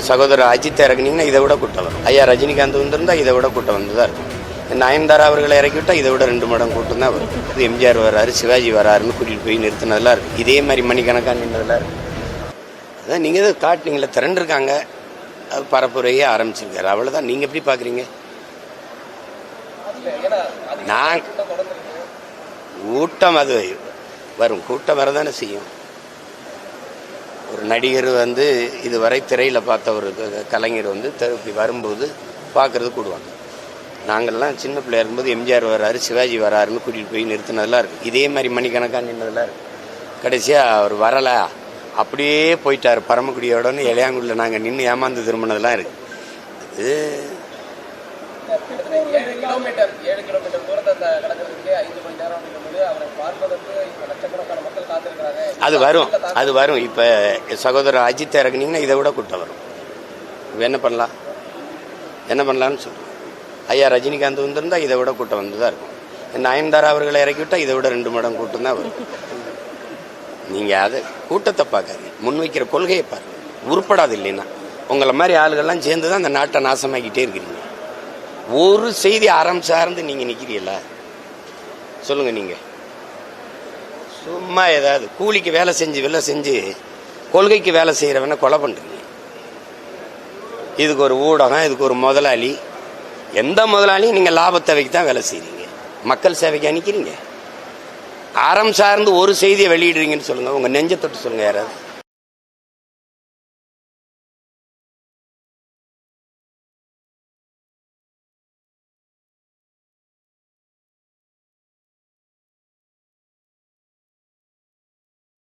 சகோதரர் அஜித் இறக்குனீங்கன்னா இதை விட கூட்டம் வரும். ஐயா ரஜினிகாந்த் வந்திருந்தா இதை விட கூட்டம் வந்து தான் இருக்கும். நயன்தாரா அவர்களை இறக்கி விட்டால் இதை விட 2 மடங்கு கூட்டம் தான் வரும். எம்ஜிஆர் வராரு, சிவாஜி வராருன்னு கூட்டிகிட்டு போய் நிறுத்தினதெல்லாம் இருக்குது. இதே மாதிரி மணிக்கணக்காக நின்றதெல்லாம் இருக்குது. அதான் நீங்கள் எதுவும் காட்டினீங்களே, திரண்டிருக்காங்க, அது பரப்புரையே ஆரம்பிச்சிருக்காரு, அவ்வளோதான். நீங்கள் எப்படி பார்க்குறீங்க? நான் கூட்டம் அது வரும், கூட்டம் வரதானே செய்யும். ஒரு நடிகர் இதுவரை திரையில் பார்த்த ஒரு கலைஞர் இப்படி வரும்போது பார்க்குறது கூடுவாங்க. நாங்கள்லாம் சின்ன பிள்ளையா இருக்கும்போது எம்ஜிஆர் வராரு, சிவாஜி வராருன்னு கூட்டிகிட்டு போய் நிறுத்தினதெல்லாம் இருக்குது. இதே மாதிரி மணிக்கணக்காக நின்றதெல்லாம் இருக்குது. கடைசியாக அவர் வரலை, அப்படியே போயிட்டார் பரமக்குடியோடன்னு இளையாங்குடியில் நாங்கள் நின்று ஏமாந்து திரும்பினதெல்லாம் இருக்குது. அது வரும். இப்போ சகோதரர் அஜித் இறக்குனீங்கன்னா இதை விட கூட்டம் வரும். என்ன பண்ணலான்னு சொல்லுங்கள். ஐயா ரஜினிகாந்த் வந்திருந்தா இதை விட கூட்டம் வந்து தான் இருக்கும். நயன்தாரா அவர்களை இறக்கி விட்டால் இதை விட 2 மடங்கு கூட்டம் தான் வரும். நீங்கள் அதை கூட்டத்தை பார்க்காது, முன்வைக்கிற கொள்கையை பாருங்க. உருப்படாது இல்லைன்னா உங்களை மாதிரி ஆளுகள்லாம் சேர்ந்து தான் அந்த நாட்டை நாசமாக்கிட்டே இருக்கிறீங்க. ஒரு செய்தி அறம் சார்ந்து நீங்கள் நிற்கிறீங்களா சொல்லுங்கள். நீங்கள் சும்மா ஏதாவது கூலிக்கு வேலை செஞ்சு கொள்கைக்கு வேலை செய்கிறவன கொலை பண்ணுறீங்க. இதுக்கு ஒரு ஊடகம், இதுக்கு ஒரு முதலாளி. எந்த முதலாளியும் நீங்கள் லாபத்தை வைக்க தான் வேலை செய்கிறீங்க, மக்கள் சேவைக்கு அனுக்கிறீங்க. அறம் சார்ந்து ஒரு செய்தியை வெளியிடுறீங்கன்னு சொல்லுங்கள். உங்கள் நெஞ்சை தொட்டு சொல்லுங்கள் யாராவது.